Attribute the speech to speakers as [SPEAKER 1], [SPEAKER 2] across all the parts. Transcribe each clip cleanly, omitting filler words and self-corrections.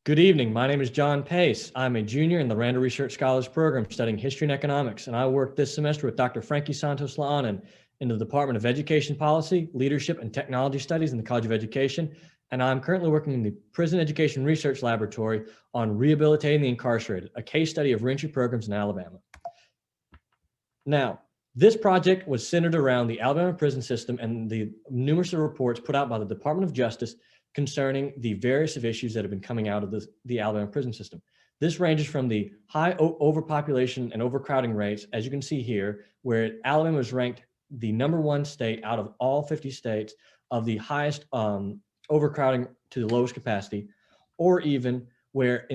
[SPEAKER 1] Good evening. My name is John Pace. I'm a junior in the Randall Research Scholars Program studying history and economics, and I work this semester with Dr. Frankie Santos Laanen in the Department of Education Policy, Leadership, and Technology Studies in the College of Education, and I'm currently working in the Prison Education Research Laboratory on Rehabilitating the Incarcerated, a case study of reentry programs in Alabama. Now, this project was centered around the Alabama prison system and the numerous reports put out by the Department of Justice concerning the various issues that have been coming out of the Alabama prison system. This ranges from the high overpopulation and overcrowding rates, as you can see here, where Alabama was ranked the #1 state out of all 50 states of the highest overcrowding to the lowest capacity, or even where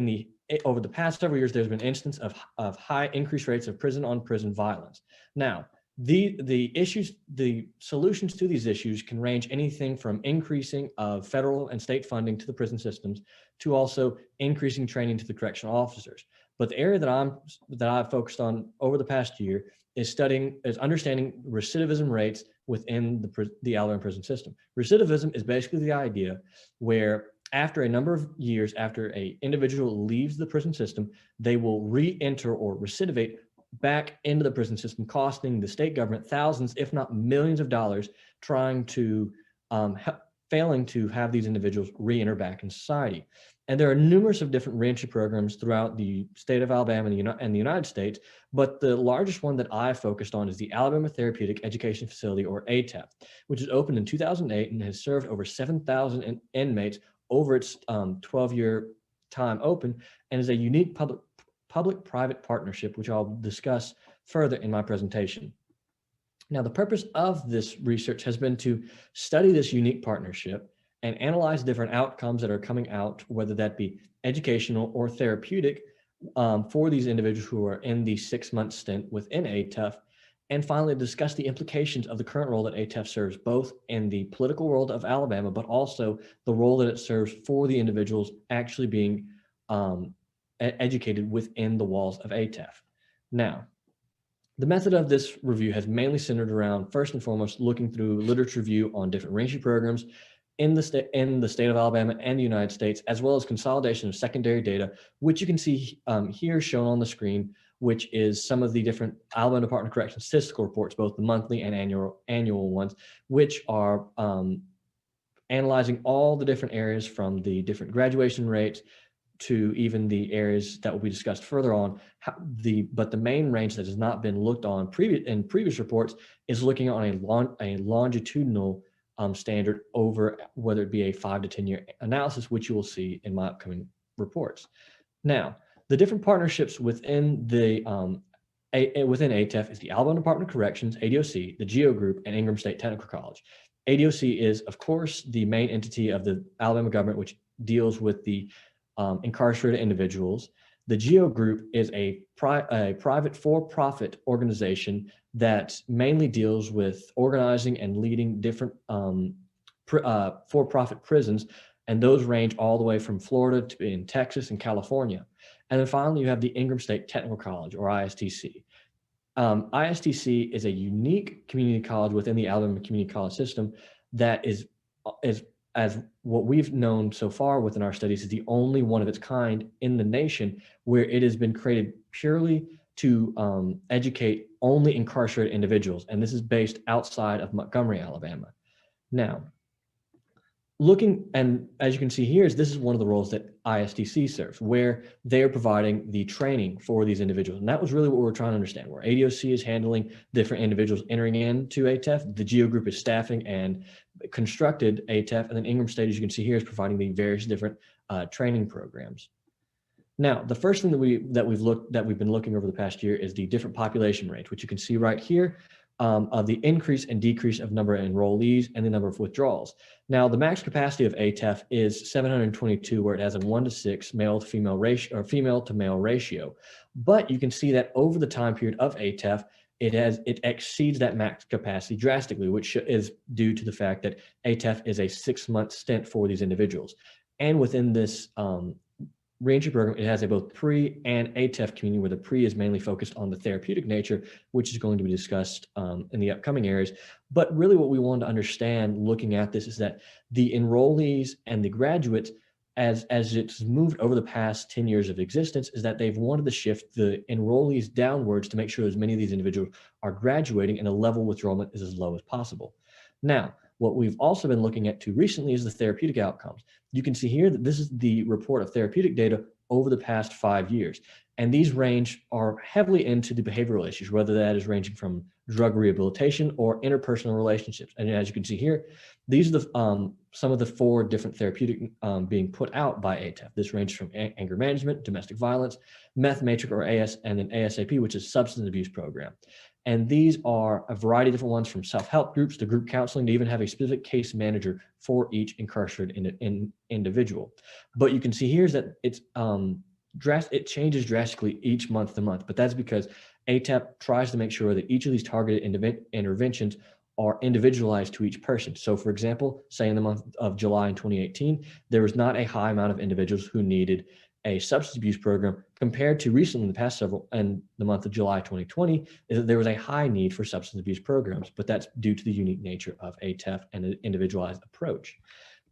[SPEAKER 1] over the past several years, there's been instance of high increased rates of prison-on-prison violence. Now, the solutions to these issues can range anything from increasing of federal and state funding to the prison systems to also increasing training to the correctional officers. But the area that I've focused on over the past year is understanding recidivism rates within the Alabama prison system. Recidivism is basically the idea where after a number of years after an individual leaves the prison system, they will re-enter or recidivate back into the prison system, costing the state government thousands, if not millions of dollars, failing to have these individuals re-enter back in society. And there are numerous of different reentry programs throughout the state of Alabama and the United States, but the largest one that I focused on is the Alabama Therapeutic Education Facility, or ATEF, which was opened in 2008 and has served over 7,000 inmates over its 12-year time open, and is a unique public-private partnership, which I'll discuss further in my presentation. Now, the purpose of this research has been to study this unique partnership and analyze different outcomes that are coming out, whether that be educational or therapeutic, for these individuals who are in the 6-month stint within ATEF, and finally discuss the implications of the current role that ATEF serves both in the political world of Alabama, but also the role that it serves for the individuals actually being educated within the walls of ATEF. Now, the method of this review has mainly centered around, first and foremost, looking through literature review on different reentry programs in the state of Alabama and the United States, as well as consolidation of secondary data, which you can see here shown on the screen, which is some of the different Alabama Department of Corrections statistical reports, both the monthly and annual ones, which are analyzing all the different areas from the different graduation rates to even the areas that will be discussed further on. But the main range that has not been looked on in previous reports is looking on a longitudinal standard over whether it be a 5 to 10 year analysis, which you will see in my upcoming reports. Now, the different partnerships within within ATEF is the Alabama Department of Corrections, ADOC, the GEO Group, and Ingram State Technical College. ADOC is, of course, the main entity of the Alabama government, which deals with the incarcerated individuals. The GEO Group is a private for-profit organization that mainly deals with organizing and leading different for-profit prisons, and those range all the way from Florida to in Texas and California. And then finally, you have the Ingram State Technical College, or ISTC. ISTC is a unique community college within the Alabama community college system that is as what we've known so far within our studies, is the only one of its kind in the nation where it has been created purely to educate only incarcerated individuals. And this is based outside of Montgomery, Alabama. Now, and as you can see here, this is one of the roles that ISTC serves, where they are providing the training for these individuals. And that was really what we're trying to understand, where ADOC is handling different individuals entering into ATEF, the GEO Group is staffing and constructed ATEF, and then Ingram State, as you can see here, is providing the various different training programs. Now, the first thing that we've been looking over the past year is the different population rates, which you can see right here, of the increase and decrease of number of enrollees and the number of withdrawals. Now, the max capacity of ATEF is 722, where it has a 1:6 male to female ratio, or female to male ratio. But you can see that over the time period of ATEF, it exceeds that max capacity drastically, which is due to the fact that ATEF is a 6-month stint for these individuals. And within this reentry program, it has a both pre and ATEF community, where the pre is mainly focused on the therapeutic nature, which is going to be discussed in the upcoming areas. But really what we wanted to understand looking at this is that the enrollees and the graduates as it's moved over the past 10 years of existence is that they've wanted to shift the enrollees downwards to make sure as many of these individuals are graduating and the level of withdrawal is as low as possible. Now, what we've also been looking at too recently is the therapeutic outcomes. You can see here that this is the report of therapeutic data over the past 5 years. And these range are heavily into the behavioral issues, whether that is ranging from drug rehabilitation or interpersonal relationships. And as you can see here, these are some of the 4 different therapeutic being put out by ATEF. This ranges from anger management, domestic violence, meth matrix or AS, and then ASAP, which is substance abuse program. And these are a variety of different ones, from self-help groups to group counseling, to even have a specific case manager for each incarcerated individual. But you can see here is that it changes drastically each month to month, but that's because ATEP tries to make sure that each of these targeted interventions are individualized to each person. So for example, say in the month of July in 2018, there was not a high amount of individuals who needed a substance abuse program compared to recently in the past several, and the month of July 2020, is that there was a high need for substance abuse programs, but that's due to the unique nature of ATEF and an individualized approach.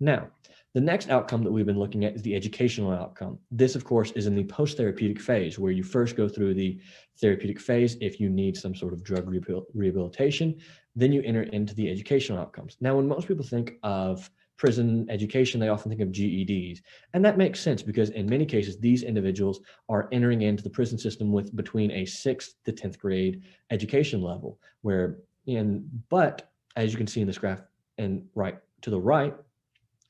[SPEAKER 1] Now, the next outcome that we've been looking at is the educational outcome. This, of course, is in the post-therapeutic phase, where you first go through the therapeutic phase if you need some sort of drug rehabilitation, then you enter into the educational outcomes. Now, when most people think of prison education, they often think of GEDs. And that makes sense because in many cases, these individuals are entering into the prison system with between a 6th to 10th grade education level, but as you can see in this graph and right to the right,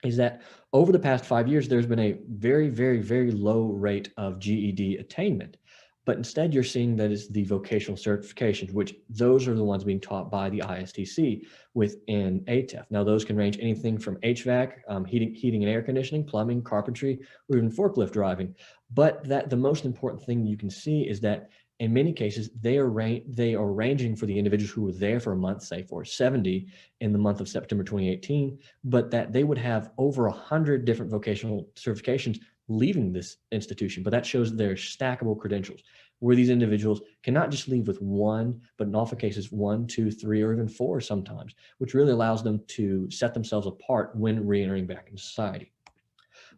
[SPEAKER 1] is that over the past 5 years, there's been a very, very, very low rate of GED attainment. But instead, you're seeing that it's the vocational certifications, which those are the ones being taught by the ISTC within ATEF. Now, those can range anything from HVAC, heating and air conditioning, plumbing, carpentry, or even forklift driving. But the most important thing you can see is that in many cases, they are ranging for the individuals who were there for a month, say for 70 in the month of September 2018, but that they would have over 100 different vocational certifications leaving this institution. But that shows their stackable credentials, where these individuals cannot just leave with one, but in often cases, 1, 2, 3, or even 4 sometimes, which really allows them to set themselves apart when re-entering back into society.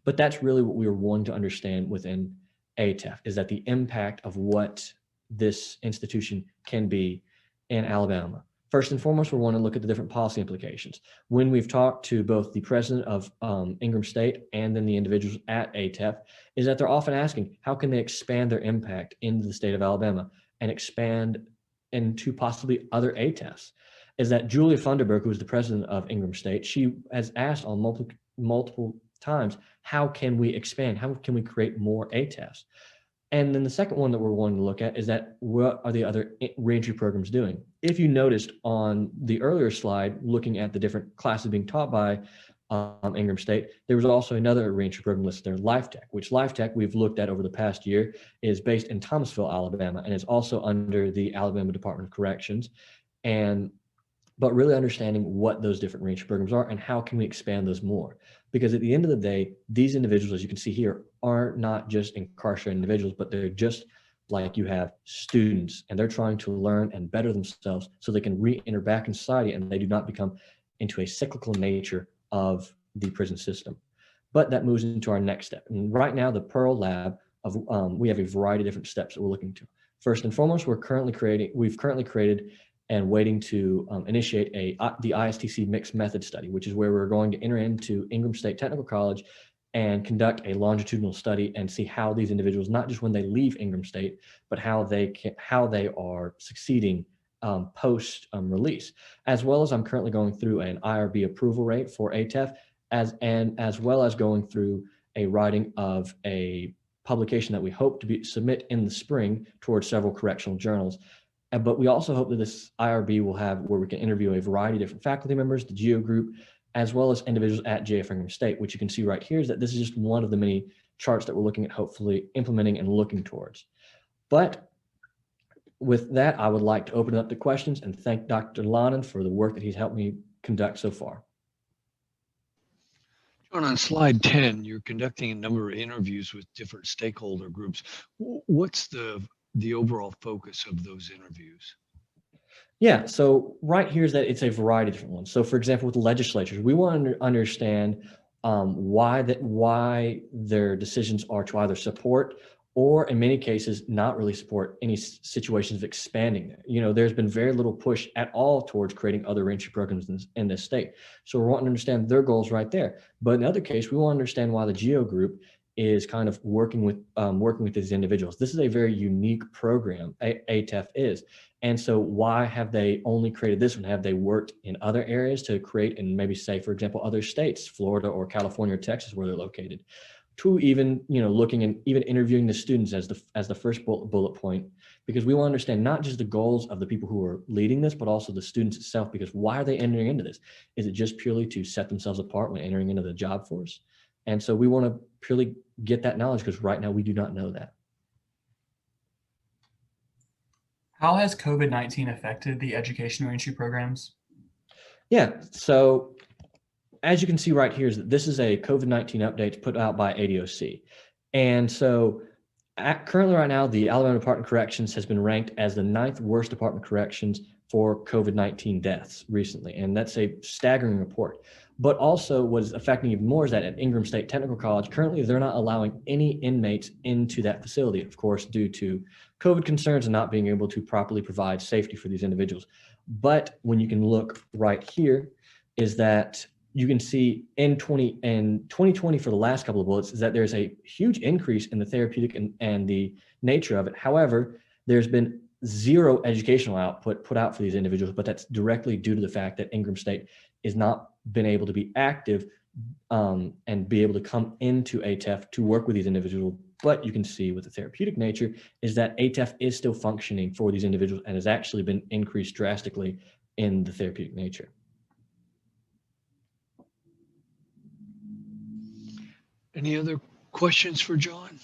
[SPEAKER 1] But that's really what we were wanting to understand within ATEF, is that the impact of what this institution can be in Alabama. First and foremost, we want to look at the different policy implications. When we've talked to both the president of Ingram State and then the individuals at ATEF, is that they're often asking, how can they expand their impact into the state of Alabama and expand into possibly other ATEFs? Is that Julia Funderburg, who is the president of Ingram State, she has asked on multiple times, how can we expand? How can we create more ATEFs? And then the second one that we're wanting to look at is that what are the other reentry programs doing? If you noticed on the earlier slide, looking at the different classes being taught by Ingram State, there was also another reentry program listed there, LifeTech, which LifeTech we've looked at over the past year is based in Thomasville, Alabama, and is also under the Alabama Department of Corrections. But really understanding what those different reentry programs are and how can we expand those more. Because at the end of the day, these individuals, as you can see here, are not just incarcerated individuals, but they're just like you have students, and they're trying to learn and better themselves so they can re-enter back in society and they do not become into a cyclical nature of the prison system. But that moves into our next step. And right now, the Pearl Lab, we have a variety of different steps that we're looking to. First and foremost, we've currently created and waiting to initiate the ISTC mixed method study, which is where we're going to enter into Ingram State Technical College and conduct a longitudinal study and see how these individuals, not just when they leave Ingram State, but how they are succeeding post release. As well as I'm currently going through an IRB approval rate for ATEF, as well as going through a writing of a publication that we hope to submit in the spring towards several correctional journals. But we also hope that this IRB will have where we can interview a variety of different faculty members, the GEO group, as well as individuals at JF Ingram State, which you can see right here is that this is just one of the many charts that we're looking at hopefully implementing and looking towards. But with that, I would like to open it up to questions and thank Dr. Lannan for the work that he's helped me conduct so far.
[SPEAKER 2] John, on slide 10, you're conducting a number of interviews with different stakeholder groups. What's the overall focus of those interviews?
[SPEAKER 1] Yeah, so right here is that it's a variety of different ones. So for example, with legislatures, we want to understand why their decisions are to either support or in many cases not really support any situations of expanding there. There's been very little push at all towards creating other reentry programs in this state. So we're wanting to understand their goals right there. But in the other case, we want to understand why the GEO group is kind of working with these individuals. This is a very unique program, ATEF is. And so why have they only created this one? Have they worked in other areas to create and maybe say, for example, other states, Florida or California or Texas, where they're located? To even, looking and even interviewing the students as the first bullet point, because we want to understand not just the goals of the people who are leading this, but also the students itself, because why are they entering into this? Is it just purely to set themselves apart when entering into the job force? And so we want to purely get that knowledge because right now we do not know that.
[SPEAKER 3] How has COVID-19 affected the education reentry programs?
[SPEAKER 1] Yeah, so as you can see right here, is that this is a COVID-19 update put out by ADOC. And so currently right now, the Alabama Department of Corrections has been ranked as the 9th worst Department of Corrections for COVID-19 deaths recently. And that's a staggering report. But also what is affecting even more is that at Ingram State Technical College, currently they're not allowing any inmates into that facility, of course, due to COVID concerns and not being able to properly provide safety for these individuals. But when you can look right here is that you can see in 2020 for the last couple of bullets is that there's a huge increase in the therapeutic and the nature of it. However, there's been zero educational output put out for these individuals, but that's directly due to the fact that Ingram State has not been able to be active and be able to come into ATEF to work with these individuals. But you can see with the therapeutic nature is that ATEF is still functioning for these individuals and has actually been increased drastically in the therapeutic nature.
[SPEAKER 2] Any other questions for John?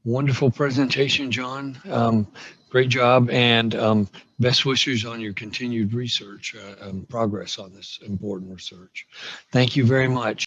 [SPEAKER 2] Wonderful presentation, John. Great job, and best wishes on your continued research progress on this important research. Thank you very much.